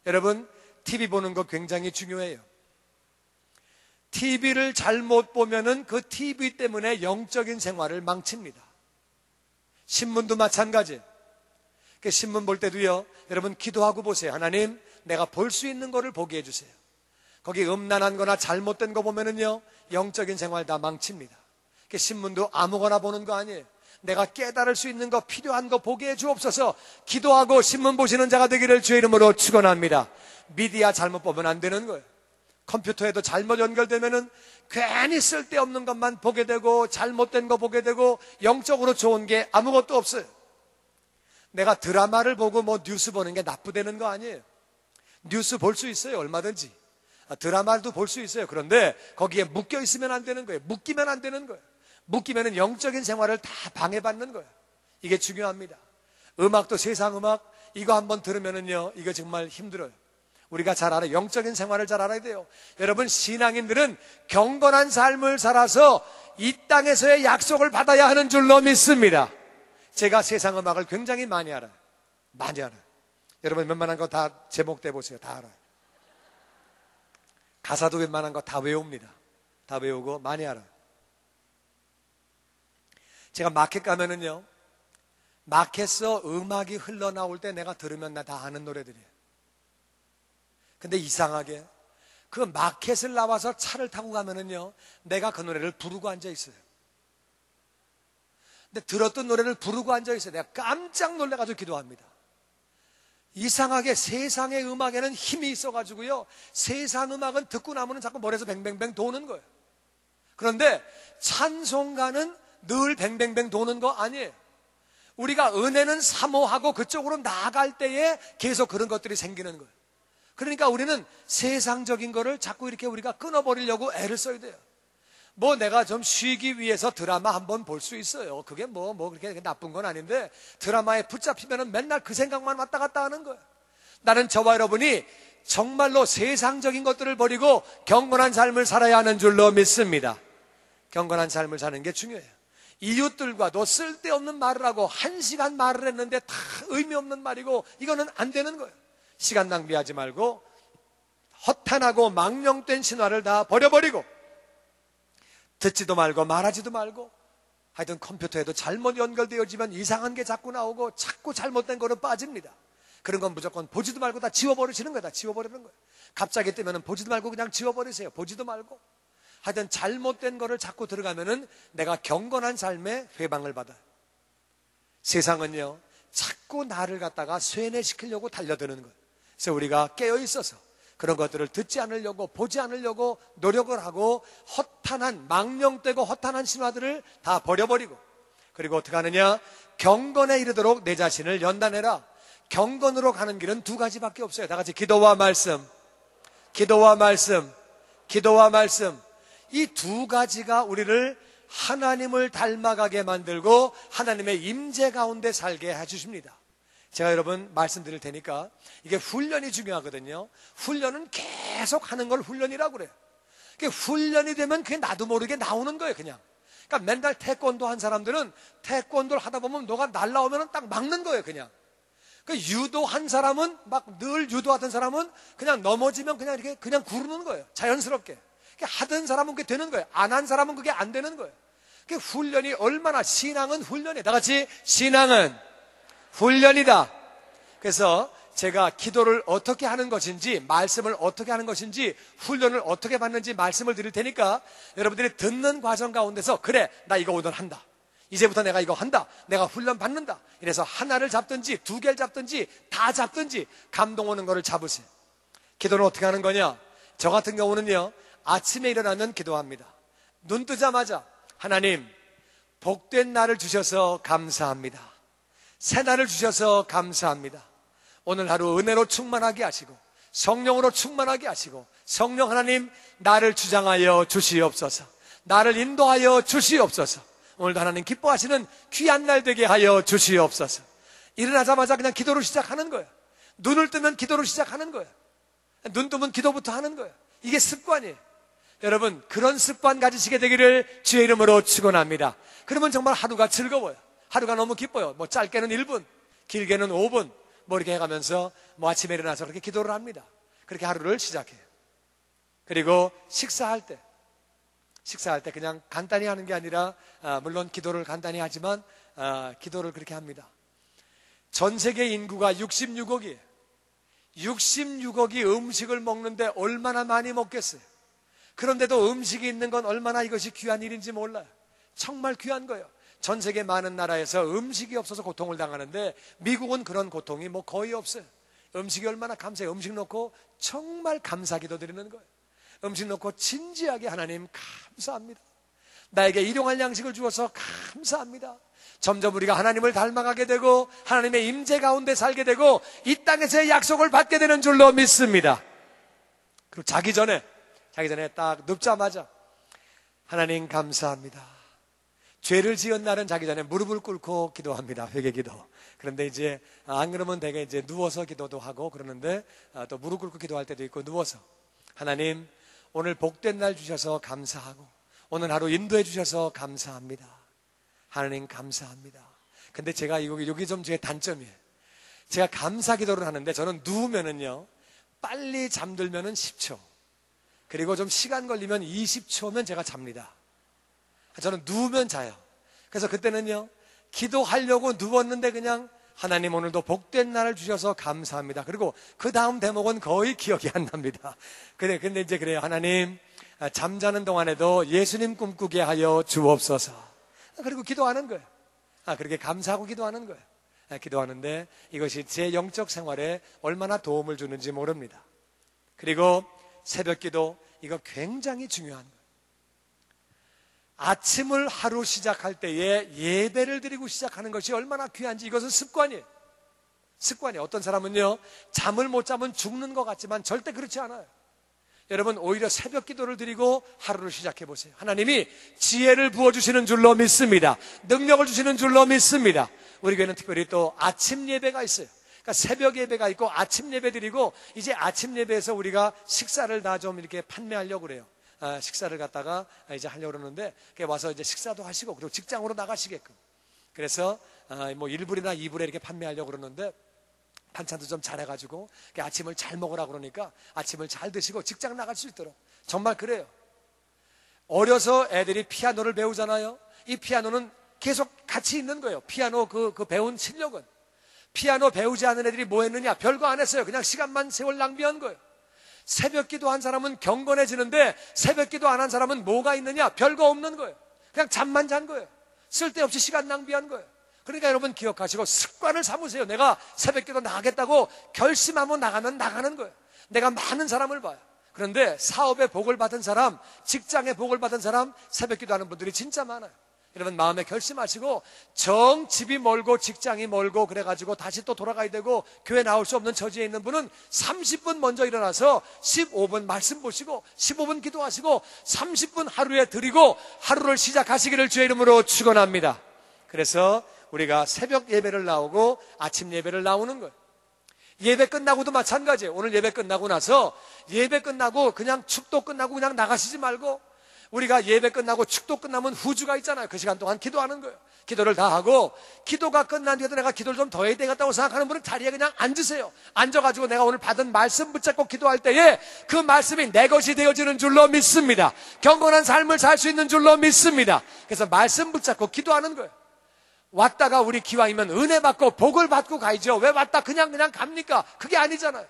여러분, TV 보는 거 굉장히 중요해요. TV를 잘못 보면은 그 TV 때문에 영적인 생활을 망칩니다. 신문도 마찬가지. 그 신문 볼 때도요, 여러분 기도하고 보세요. 하나님, 내가 볼 수 있는 거를 보게 해주세요. 거기 음란한 거나 잘못된 거 보면은요, 영적인 생활 다 망칩니다. 그 신문도 아무거나 보는 거 아니에요. 내가 깨달을 수 있는 거, 필요한 거 보게 해 주옵소서. 기도하고 신문 보시는 자가 되기를 주의 이름으로 축원합니다. 미디어 잘못 보면 안 되는 거예요. 컴퓨터에도 잘못 연결되면은 괜히 쓸데없는 것만 보게 되고, 잘못된 거 보게 되고, 영적으로 좋은 게 아무것도 없어요. 내가 드라마를 보고 뭐 뉴스 보는 게 나쁘다는 거 아니에요. 뉴스 볼 수 있어요, 얼마든지. 드라마도 볼 수 있어요. 그런데 거기에 묶여 있으면 안 되는 거예요. 묶이면 안 되는 거예요. 묶이면은 영적인 생활을 다 방해받는 거예요. 이게 중요합니다. 음악도 세상 음악, 이거 한번 들으면은요, 이거 정말 힘들어요. 우리가 잘 알아요. 영적인 생활을 잘 알아야 돼요. 여러분, 신앙인들은 경건한 삶을 살아서 이 땅에서의 약속을 받아야 하는 줄로 믿습니다. 제가 세상 음악을 굉장히 많이 알아요. 많이 알아요. 여러분, 웬만한 거 다 제목 떼보세요. 다 알아요. 가사도 웬만한 거 다 외웁니다. 다 외우고 많이 알아요. 제가 마켓 가면은요, 마켓에서 음악이 흘러나올 때 내가 들으면 나 다 아는 노래들이에요. 근데 이상하게 그 마켓을 나와서 차를 타고 가면은요, 내가 그 노래를 부르고 앉아 있어요. 근데 들었던 노래를 부르고 앉아 있어요. 내가 깜짝 놀라가지고 기도합니다. 이상하게 세상의 음악에는 힘이 있어가지고요, 세상 음악은 듣고 나면은 자꾸 머리에서 뱅뱅뱅 도는 거예요. 그런데 찬송가는 늘 뱅뱅뱅 도는 거 아니에요. 우리가 은혜는 사모하고 그쪽으로 나아갈 때에 계속 그런 것들이 생기는 거예요. 그러니까 우리는 세상적인 거를 자꾸 이렇게 우리가 끊어버리려고 애를 써야 돼요. 뭐 내가 좀 쉬기 위해서 드라마 한번 볼 수 있어요. 그게 뭐 그렇게 나쁜 건 아닌데, 드라마에 붙잡히면은 맨날 그 생각만 왔다 갔다 하는 거예요. 나는 저와 여러분이 정말로 세상적인 것들을 버리고 경건한 삶을 살아야 하는 줄로 믿습니다. 경건한 삶을 사는 게 중요해요. 이웃들과도 쓸데없는 말을 하고 1시간 말을 했는데 다 의미 없는 말이고, 이거는 안 되는 거예요. 시간 낭비하지 말고 허탄하고 망령된 신화를 다 버려버리고, 듣지도 말고 말하지도 말고, 하여튼 컴퓨터에도 잘못 연결되어지면 이상한 게 자꾸 나오고 자꾸 잘못된 거로 빠집니다. 그런 건 무조건 보지도 말고 다 지워버리시는 거예요. 다 지워버리는 거예요. 갑자기 뜨면 보지도 말고 그냥 지워버리세요. 보지도 말고. 하여튼 잘못된 거를 자꾸 들어가면은 내가 경건한 삶에 회방을 받아요. 세상은요, 자꾸 나를 갖다가 쇠뇌시키려고 달려드는 거예요. 그래서 우리가 깨어있어서 그런 것들을 듣지 않으려고, 보지 않으려고 노력을 하고, 허탄한, 망령되고 허탄한 신화들을 다 버려버리고, 그리고 어떻게 하느냐? 경건에 이르도록 내 자신을 연단해라. 경건으로 가는 길은 두 가지밖에 없어요. 다 같이 기도와 말씀, 기도와 말씀, 기도와 말씀. 이 두 가지가 우리를 하나님을 닮아가게 만들고 하나님의 임재 가운데 살게 해주십니다. 제가 여러분 말씀드릴 테니까, 이게 훈련이 중요하거든요. 훈련은 계속 하는 걸 훈련이라고 그래요. 훈련이 되면 그게 나도 모르게 나오는 거예요, 그냥. 그러니까 맨날 태권도 한 사람들은 태권도를 하다 보면 너가 날라오면 딱 막는 거예요, 그냥. 유도 한 사람은, 막 늘 유도하던 사람은 그냥 넘어지면 그냥 이렇게 그냥 구르는 거예요, 자연스럽게. 하던 사람은 그게 되는 거예요. 안 한 사람은 그게 안 되는 거예요. 훈련이 얼마나, 신앙은 훈련이에요. 다 같이 신앙은 훈련이다. 그래서 제가 기도를 어떻게 하는 것인지, 말씀을 어떻게 하는 것인지, 훈련을 어떻게 받는지 말씀을 드릴 테니까, 여러분들이 듣는 과정 가운데서, 그래, 나 이거 오늘 한다, 이제부터 내가 이거 한다, 내가 훈련 받는다, 이래서 하나를 잡든지 두 개를 잡든지 다 잡든지 감동 오는 거를 잡으세요. 기도는 어떻게 하는 거냐? 저 같은 경우는요, 아침에 일어나면 기도합니다. 눈 뜨자마자, 하나님, 복된 날을 주셔서 감사합니다. 새 날을 주셔서 감사합니다. 오늘 하루 은혜로 충만하게 하시고 성령으로 충만하게 하시고, 성령 하나님, 나를 주장하여 주시옵소서. 나를 인도하여 주시옵소서. 오늘도 하나님 기뻐하시는 귀한 날 되게 하여 주시옵소서. 일어나자마자 그냥 기도로 시작하는 거예요. 눈을 뜨면 기도로 시작하는 거예요. 눈 뜨면 기도부터 하는 거예요. 이게 습관이에요. 여러분, 그런 습관 가지시게 되기를 주의 이름으로 축원합니다. 그러면 정말 하루가 즐거워요. 하루가 너무 기뻐요. 뭐 짧게는 1분, 길게는 5분, 뭐 이렇게 해가면서 뭐 아침에 일어나서 그렇게 기도를 합니다. 그렇게 하루를 시작해요. 그리고 식사할 때 식사할 때 그냥 간단히 하는 게 아니라 물론 기도를 간단히 하지만 기도를 그렇게 합니다. 전 세계 인구가 66억이에요. 66억이 음식을 먹는데 얼마나 많이 먹겠어요. 그런데도 음식이 있는 건 얼마나 이것이 귀한 일인지 몰라요. 정말 귀한 거예요. 전 세계 많은 나라에서 음식이 없어서 고통을 당하는데 미국은 그런 고통이 뭐 거의 없어요. 음식이 얼마나 감사해요. 음식 놓고 정말 감사 기도 드리는 거예요. 음식 놓고 진지하게 하나님 감사합니다. 나에게 일용할 양식을 주어서 감사합니다. 점점 우리가 하나님을 닮아가게 되고 하나님의 임재 가운데 살게 되고 이 땅에서의 약속을 받게 되는 줄로 믿습니다. 그리고 자기 전에 딱 눕자마자 하나님 감사합니다. 죄를 지은 날은 자기 전에 무릎을 꿇고 기도합니다. 회개 기도. 그런데 이제 안 그러면 되게 이제 누워서 기도도 하고 그러는데 또 무릎 꿇고 기도할 때도 있고 누워서 하나님 오늘 복된 날 주셔서 감사하고 오늘 하루 인도해 주셔서 감사합니다. 하나님 감사합니다. 근데 제가 여기 좀 제 단점이에요. 제가 감사 기도를 하는데 저는 누우면은요 빨리 잠들면은 10초 그리고 좀 시간 걸리면 20초면 제가 잡니다. 저는 누우면 자요. 그래서 그때는요 기도하려고 누웠는데 그냥 하나님 오늘도 복된 날을 주셔서 감사합니다. 그리고 그 다음 대목은 거의 기억이 안 납니다. 근데 이제 그래요. 하나님 잠자는 동안에도 예수님 꿈꾸게 하여 주옵소서. 그리고 기도하는 거예요. 그렇게 감사하고 기도하는 거예요. 기도하는데 이것이 제 영적 생활에 얼마나 도움을 주는지 모릅니다. 그리고 새벽 기도 이거 굉장히 중요한 거예요. 아침을 하루 시작할 때에 예배를 드리고 시작하는 것이 얼마나 귀한지 이것은 습관이에요. 어떤 사람은요 잠을 못 자면 죽는 것 같지만 절대 그렇지 않아요. 여러분 오히려 새벽 기도를 드리고 하루를 시작해 보세요. 하나님이 지혜를 부어주시는 줄로 믿습니다. 능력을 주시는 줄로 믿습니다. 우리 교회는 특별히 또 아침 예배가 있어요. 그러니까 새벽 예배가 있고 아침 예배 드리고 이제 아침 예배에서 우리가 식사를 다 좀 이렇게 판매하려고 그래요. 식사를 갖다가 이제 하려고 그러는데 와서 이제 식사도 하시고 그리고 직장으로 나가시게끔 그래서 뭐 1불이나 2불에 이렇게 판매하려고 그러는데 반찬도 좀 잘해가지고 아침을 잘 먹으라고 그러니까 아침을 잘 드시고 직장 나갈 수 있도록 정말 그래요. 어려서 애들이 피아노를 배우잖아요. 이 피아노는 계속 같이 있는 거예요. 피아노 그 배운 실력은 피아노 배우지 않은 애들이 뭐 했느냐 별거 안 했어요. 그냥 시간만 세월 낭비한 거예요. 새벽 기도한 사람은 경건해지는데 새벽 기도 안 한 사람은 뭐가 있느냐 별거 없는 거예요. 그냥 잠만 잔 거예요. 쓸데없이 시간 낭비한 거예요. 그러니까 여러분 기억하시고 습관을 삼으세요. 내가 새벽 기도 나가겠다고 결심하면 나가면 나가는 거예요. 내가 많은 사람을 봐요. 그런데 사업에 복을 받은 사람, 직장에 복을 받은 사람, 새벽 기도하는 분들이 진짜 많아요. 여러분 마음에 결심하시고 정 집이 멀고 직장이 멀고 그래가지고 다시 또 돌아가야 되고 교회 나올 수 없는 처지에 있는 분은 30분 먼저 일어나서 15분 말씀 보시고 15분 기도하시고 30분 하루에 드리고 하루를 시작하시기를 주의 이름으로 축원합니다. 그래서 우리가 새벽 예배를 나오고 아침 예배를 나오는 거예요. 예배 끝나고도 마찬가지예요. 오늘 예배 끝나고 나서 예배 끝나고 그냥 축도 끝나고 그냥 나가시지 말고 우리가 예배 끝나고 축도 끝나면 후주가 있잖아요. 그 시간 동안 기도하는 거예요. 기도를 다 하고 기도가 끝난 뒤에도 내가 기도를 좀 더 해야 되겠다고 생각하는 분은 자리에 그냥 앉으세요. 앉아가지고 내가 오늘 받은 말씀 붙잡고 기도할 때에 그 말씀이 내 것이 되어지는 줄로 믿습니다. 경건한 삶을 살 수 있는 줄로 믿습니다. 그래서 말씀 붙잡고 기도하는 거예요. 왔다가 우리 기왕이면 은혜 받고 복을 받고 가야죠. 왜 왔다 그냥 갑니까? 그게 아니잖아요.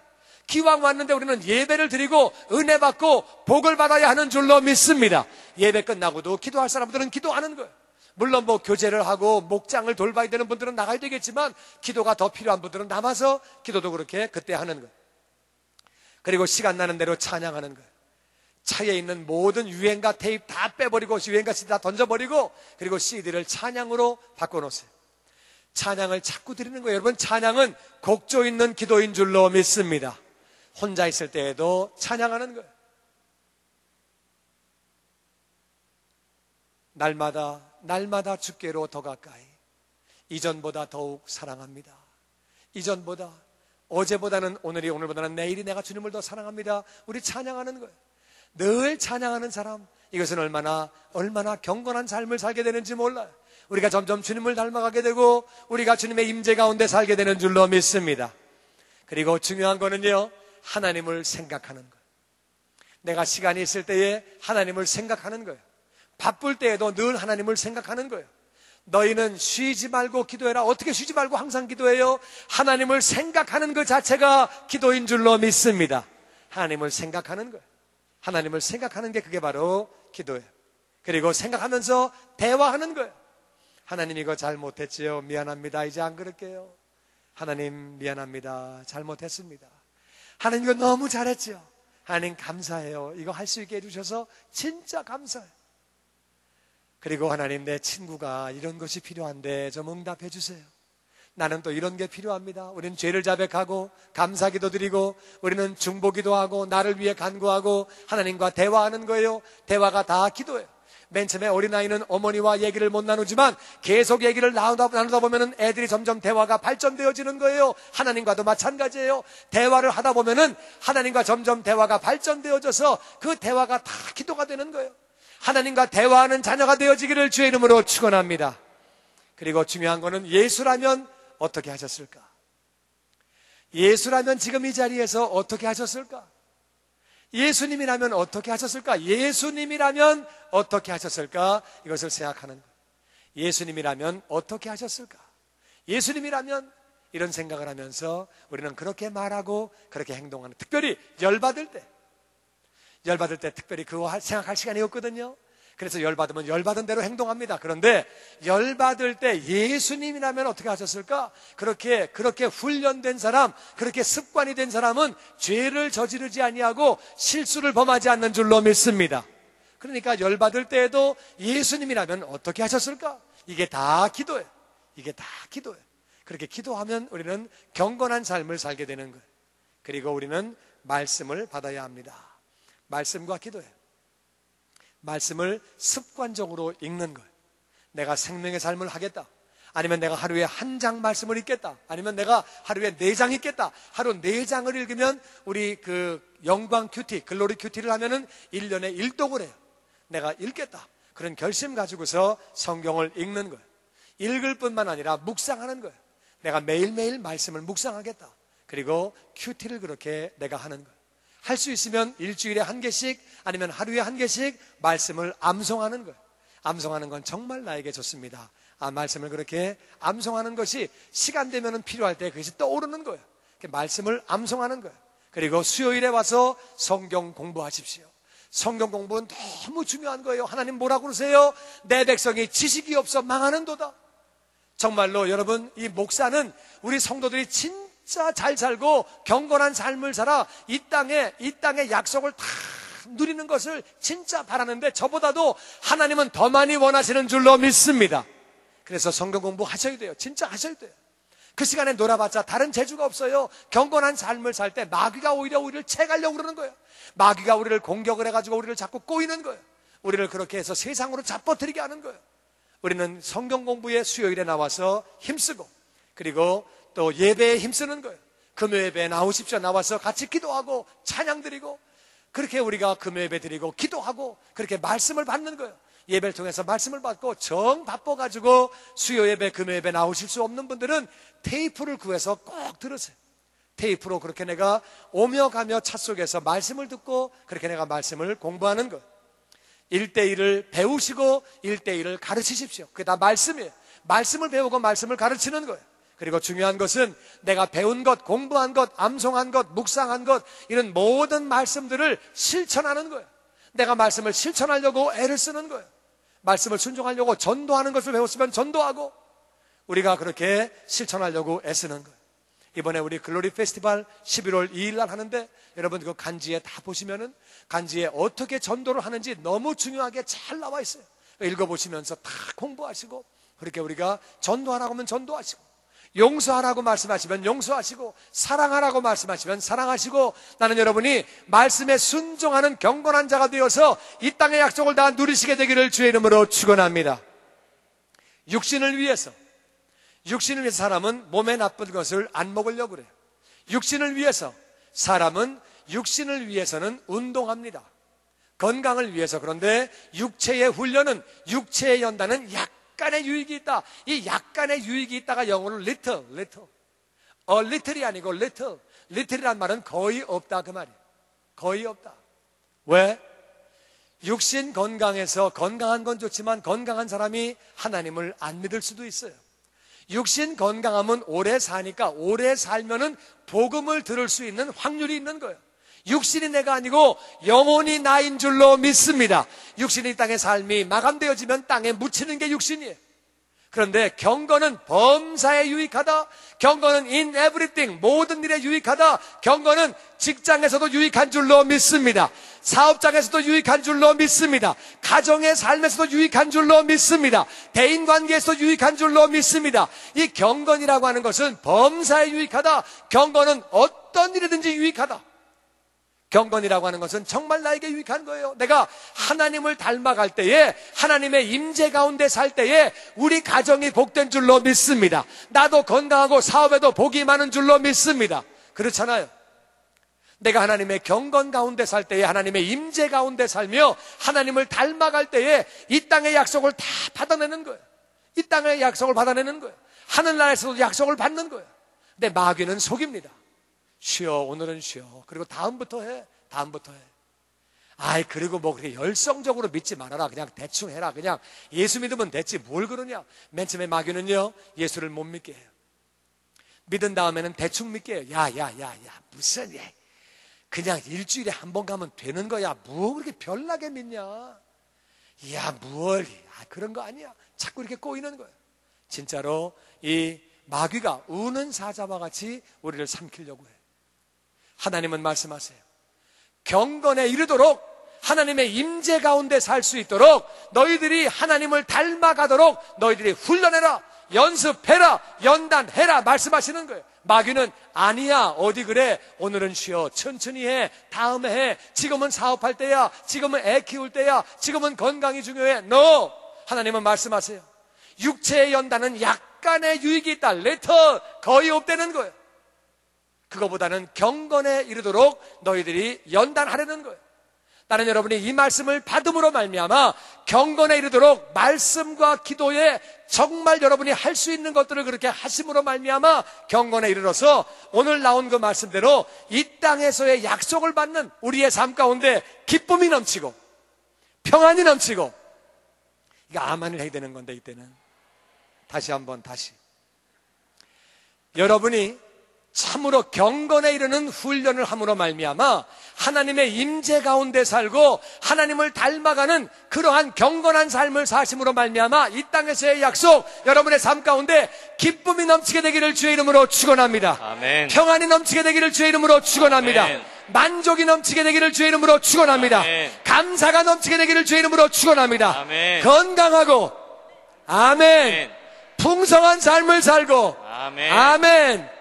기왕 왔는데 우리는 예배를 드리고 은혜 받고 복을 받아야 하는 줄로 믿습니다. 예배 끝나고도 기도할 사람들은 기도하는 거예요. 물론 뭐 교제를 하고 목장을 돌봐야 되는 분들은 나가야 되겠지만 기도가 더 필요한 분들은 남아서 기도도 그렇게 그때 하는 거예요. 그리고 시간 나는 대로 찬양하는 거예요. 차에 있는 모든 유행가 테이프 다 빼버리고 유행가 CD 다 던져버리고 그리고 CD를 찬양으로 바꿔놓으세요. 찬양을 자꾸 드리는 거예요. 여러분 찬양은 곡조 있는 기도인 줄로 믿습니다. 혼자 있을 때에도 찬양하는 거예요. 날마다 주께로 더 가까이 이전보다 더욱 사랑합니다. 이전보다 어제보다는 오늘보다는 내일이 내가 주님을 더 사랑합니다. 우리 찬양하는 거예요. 늘 찬양하는 사람 이것은 얼마나 경건한 삶을 살게 되는지 몰라요. 우리가 점점 주님을 닮아가게 되고 우리가 주님의 임재 가운데 살게 되는 줄로 믿습니다. 그리고 중요한 거는요 하나님을 생각하는 거예요. 내가 시간이 있을 때에 하나님을 생각하는 거예요. 바쁠 때에도 늘 하나님을 생각하는 거예요. 너희는 쉬지 말고 기도해라. 어떻게 쉬지 말고 항상 기도해요? 하나님을 생각하는 그 자체가 기도인 줄로 믿습니다. 하나님을 생각하는 거예요. 하나님을 생각하는 게 그게 바로 기도예요. 그리고 생각하면서 대화하는 거예요. 하나님 이거 잘못했지요. 미안합니다. 이제 안 그럴게요. 하나님 미안합니다. 잘못했습니다. 하나님 이거 너무 잘했지요. 하나님 감사해요. 이거 할 수 있게 해주셔서 진짜 감사해요. 그리고 하나님 내 친구가 이런 것이 필요한데 좀 응답해 주세요. 나는 또 이런 게 필요합니다. 우리는 죄를 자백하고 감사기도 드리고 우리는 중보기도하고 나를 위해 간구하고 하나님과 대화하는 거예요. 대화가 다 기도예요. 맨 처음에 어린아이는 어머니와 얘기를 못 나누지만 계속 얘기를 나누다 보면은 애들이 점점 대화가 발전되어지는 거예요. 하나님과도 마찬가지예요. 대화를 하다 보면은 하나님과 점점 대화가 발전되어져서 그 대화가 다 기도가 되는 거예요. 하나님과 대화하는 자녀가 되어지기를 주의 이름으로 축원합니다. 그리고 중요한 거는 예수라면 어떻게 하셨을까? 예수라면 지금 이 자리에서 어떻게 하셨을까? 예수님이라면 어떻게 하셨을까? 예수님이라면 어떻게 하셨을까? 이것을 생각하는 거예요. 예수님이라면 어떻게 하셨을까? 예수님이라면 이런 생각을 하면서 우리는 그렇게 말하고 그렇게 행동하는, 특별히 열받을 때 특별히 그거 생각할 시간이 없거든요. 그래서 열받으면 열받은 대로 행동합니다. 그런데 열받을 때 예수님이라면 어떻게 하셨을까? 그렇게 훈련된 사람, 그렇게 습관이 된 사람은 죄를 저지르지 아니하고 실수를 범하지 않는 줄로 믿습니다. 그러니까 열받을 때에도 예수님이라면 어떻게 하셨을까? 이게 다 기도예요. 이게 다 기도예요. 그렇게 기도하면 우리는 경건한 삶을 살게 되는 거예요. 그리고 우리는 말씀을 받아야 합니다. 말씀과 기도예요. 말씀을 습관적으로 읽는 거예요. 내가 생명의 삶을 하겠다. 아니면 내가 하루에 한 장 말씀을 읽겠다. 아니면 내가 하루에 4장 읽겠다. 하루 4장을 읽으면 우리 그 영광 큐티, 글로리 큐티를 하면은 1년에 1독을 해요. 내가 읽겠다. 그런 결심 가지고서 성경을 읽는 거예요. 읽을 뿐만 아니라 묵상하는 거예요. 내가 매일매일 말씀을 묵상하겠다. 그리고 큐티를 그렇게 내가 하는 거예요. 할 수 있으면 일주일에 1개씩 아니면 하루에 1개씩 말씀을 암송하는 거예요. 암송하는 건 정말 나에게 좋습니다. 말씀을 그렇게 암송하는 것이 시간 되면 필요할 때 그것이 떠오르는 거예요. 말씀을 암송하는 거예요. 그리고 수요일에 와서 성경 공부하십시오. 성경 공부는 너무 중요한 거예요. 하나님 뭐라고 그러세요? 내 백성이 지식이 없어 망하는도다. 정말로 여러분, 이 목사는 우리 성도들이 진짜 잘 살고 경건한 삶을 살아 이 땅의 약속을 다 누리는 것을 진짜 바라는데 저보다도 하나님은 더 많이 원하시는 줄로 믿습니다. 그래서 성경 공부 하셔야 돼요. 진짜 하셔야 돼요. 그 시간에 놀아봤자 다른 재주가 없어요. 경건한 삶을 살 때 마귀가 오히려 우리를 채가려고 그러는 거예요. 마귀가 우리를 공격을 해가지고 우리를 자꾸 꼬이는 거예요. 우리를 그렇게 해서 세상으로 잡아들이게 하는 거예요. 우리는 성경 공부에 수요일에 나와서 힘쓰고 그리고 또 예배에 힘쓰는 거예요. 금요 예배에 나오십시오. 나와서 같이 기도하고 찬양 드리고 그렇게 우리가 금요 예배 드리고 기도하고 그렇게 말씀을 받는 거예요. 예배를 통해서 말씀을 받고 정 바빠가지고 수요 예배, 금요 예배 나오실 수 없는 분들은 테이프를 구해서 꼭 들으세요. 테이프로 그렇게 내가 오며 가며 차 속에서 말씀을 듣고 그렇게 내가 말씀을 공부하는 거예요. 1대1을 배우시고 1대1을 가르치십시오. 그게 다 말씀이에요. 말씀을 배우고 말씀을 가르치는 거예요. 그리고 중요한 것은 내가 배운 것, 공부한 것, 암송한 것, 묵상한 것 이런 모든 말씀들을 실천하는 거예요. 내가 말씀을 실천하려고 애를 쓰는 거예요. 말씀을 순종하려고 전도하는 것을 배웠으면 전도하고 우리가 그렇게 실천하려고 애쓰는 거예요. 이번에 우리 글로리 페스티벌 11월 2일 날 하는데 여러분 그 간지에 다 보시면은 간지에 어떻게 전도를 하는지 너무 중요하게 잘 나와 있어요. 읽어보시면서 다 공부하시고 그렇게 우리가 전도하라고 하면 전도하시고 용서하라고 말씀하시면 용서하시고 사랑하라고 말씀하시면 사랑하시고 나는 여러분이 말씀에 순종하는 경건한 자가 되어서 이 땅의 약속을 다 누리시게 되기를 주의 이름으로 축원합니다. 육신을 위해서 사람은 몸에 나쁜 것을 안 먹으려고 그래요. 육신을 위해서 사람은 육신을 위해서는 운동합니다. 건강을 위해서. 그런데 육체의 훈련은 육체에 연다는 약간의 유익이 있다. 이 약간의 유익이 있다가 영어로 little. little이 아니고 little. little이란 말은 거의 없다 그 말이에요. 거의 없다. 왜? 육신 건강해서 건강한 건 좋지만 건강한 사람이 하나님을 안 믿을 수도 있어요. 육신 건강하면 오래 사니까 오래 살면은 복음을 들을 수 있는 확률이 있는 거예요. 육신이 내가 아니고 영혼이 나인 줄로 믿습니다. 육신이 땅의 삶이 마감되어지면 땅에 묻히는 게 육신이에요. 그런데 경건은 범사에 유익하다. 경건은 in everything, 모든 일에 유익하다. 경건은 직장에서도 유익한 줄로 믿습니다. 사업장에서도 유익한 줄로 믿습니다. 가정의 삶에서도 유익한 줄로 믿습니다. 대인관계에서도 유익한 줄로 믿습니다. 이 경건이라고 하는 것은 범사에 유익하다. 경건은 어떤 일이든지 유익하다. 경건이라고 하는 것은 정말 나에게 유익한 거예요. 내가 하나님을 닮아갈 때에, 하나님의 임재 가운데 살 때에 우리 가정이 복된 줄로 믿습니다. 나도 건강하고 사업에도 복이 많은 줄로 믿습니다. 그렇잖아요. 내가 하나님의 경건 가운데 살 때에, 하나님의 임재 가운데 살며 하나님을 닮아갈 때에 이 땅의 약속을 다 받아내는 거예요. 이 땅의 약속을 받아내는 거예요. 하늘나라에서도 약속을 받는 거예요. 근데 마귀는 속입니다. 쉬어, 오늘은 쉬어. 그리고 다음부터 해. 그리고 뭐 그렇게 열성적으로 믿지 말아라. 그냥 대충 해라. 그냥 예수 믿으면 됐지. 뭘 그러냐. 맨 처음에 마귀는요, 예수를 못 믿게 해요. 믿은 다음에는 대충 믿게 해요. 무슨, 그냥 일주일에 한 번 가면 되는 거야. 뭐 그렇게 별나게 믿냐. 그런 거 아니야. 자꾸 이렇게 꼬이는 거예요. 진짜로 이 마귀가 우는 사자와 같이 우리를 삼키려고 해요. 하나님은 말씀하세요. 경건에 이르도록, 하나님의 임재 가운데 살 수 있도록 너희들이 하나님을 닮아가도록 너희들이 훈련해라, 연습해라, 연단해라 말씀하시는 거예요. 마귀는 아니야, 어디 그래, 오늘은 쉬어, 천천히 해, 다음에 해, 지금은 사업할 때야, 지금은 애 키울 때야, 지금은 건강이 중요해. No! 하나님은 말씀하세요. 육체의 연단은 약간의 유익이 있다. 레터 거의 없다는 거예요. 그거보다는 경건에 이르도록 너희들이 연단하려는 거예요. 나는 여러분이 이 말씀을 받음으로 말미암아 경건에 이르도록 말씀과 기도에 정말 여러분이 할 수 있는 것들을 그렇게 하심으로 말미암아 경건에 이르러서 오늘 나온 그 말씀대로 이 땅에서의 약속을 받는 우리의 삶 가운데 기쁨이 넘치고 평안이 넘치고, 이거 아멘을 해야 되는 건데, 이때는 다시 여러분이 참으로 경건에 이르는 훈련을 함으로 말미암아 하나님의 임재 가운데 살고 하나님을 닮아가는 그러한 경건한 삶을 사심으로 말미암아 이 땅에서의 약속, 여러분의 삶 가운데 기쁨이 넘치게 되기를 주의 이름으로 축원합니다. 아멘. 평안이 넘치게 되기를 주의 이름으로 축원합니다. 아멘. 만족이 넘치게 되기를 주의 이름으로 축원합니다. 아멘. 감사가 넘치게 되기를 주의 이름으로 축원합니다. 아멘. 건강하고, 아멘, 풍성한 삶을 살고, 아멘,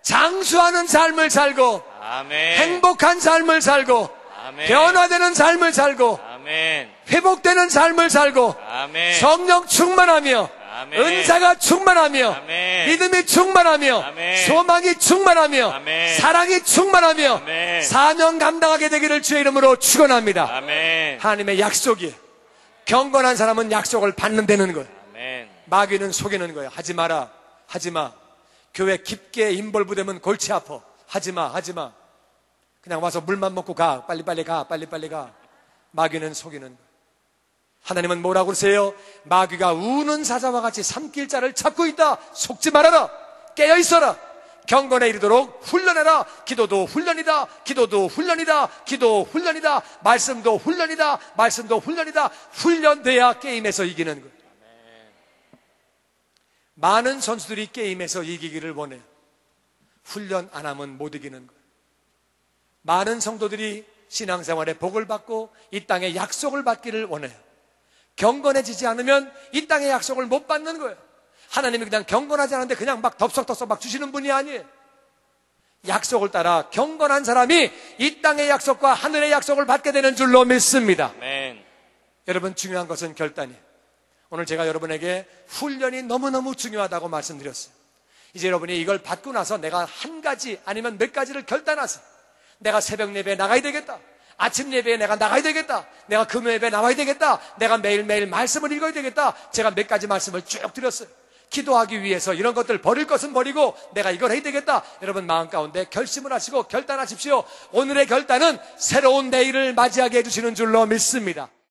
장수하는 삶을 살고, 아멘. 행복한 삶을 살고, 아멘. 변화되는 삶을 살고, 아멘. 회복되는 삶을 살고, 아멘. 성령 충만하며, 아멘. 은사가 충만하며, 아멘. 믿음이 충만하며, 아멘. 소망이 충만하며, 아멘. 사랑이 충만하며, 아멘. 사명 감당하게 되기를 주의 이름으로 축원합니다. 아멘. 하나님의 약속이, 경건한 사람은 약속을 받는다는 거예요. 아멘. 마귀는 속이는 거예요. 하지 마라, 하지마. 교회 깊게 인벌부되면 골치 아파. 하지마. 그냥 와서 물만 먹고 가. 빨리빨리 가. 마귀는 속이는 거예요. 하나님은 뭐라고 그러세요? 마귀가 우는 사자와 같이 삼킬 자를 찾고 있다. 속지 말아라. 깨어 있어라. 경건에 이르도록 훈련해라. 기도도 훈련이다. 말씀도 훈련이다. 훈련돼야 게임에서 이기는 거예요. 많은 선수들이 게임에서 이기기를 원해요. 훈련 안 하면 못 이기는 거예요. 많은 성도들이 신앙생활에 복을 받고 이 땅의 약속을 받기를 원해요. 경건해지지 않으면 이 땅의 약속을 못 받는 거예요. 하나님이 그냥 경건하지 않은데 그냥 막 덥석덥석 막 주시는 분이 아니에요. 약속을 따라 경건한 사람이 이 땅의 약속과 하늘의 약속을 받게 되는 줄로 믿습니다. 아멘. 여러분, 중요한 것은 결단이에요. 오늘 제가 여러분에게 훈련이 너무너무 중요하다고 말씀드렸어요. 이제 여러분이 이걸 받고 나서 내가 한 가지 아니면 몇 가지를 결단하세요. 내가 새벽 예배에 나가야 되겠다. 아침 예배에 내가 나가야 되겠다. 내가 금요 예배에 나와야 되겠다. 내가 매일매일 말씀을 읽어야 되겠다. 제가 몇 가지 말씀을 쭉 드렸어요. 기도하기 위해서 이런 것들 버릴 것은 버리고 내가 이걸 해야 되겠다. 여러분 마음 가운데 결심을 하시고 결단하십시오. 오늘의 결단은 새로운 내일을 맞이하게 해주시는 줄로 믿습니다.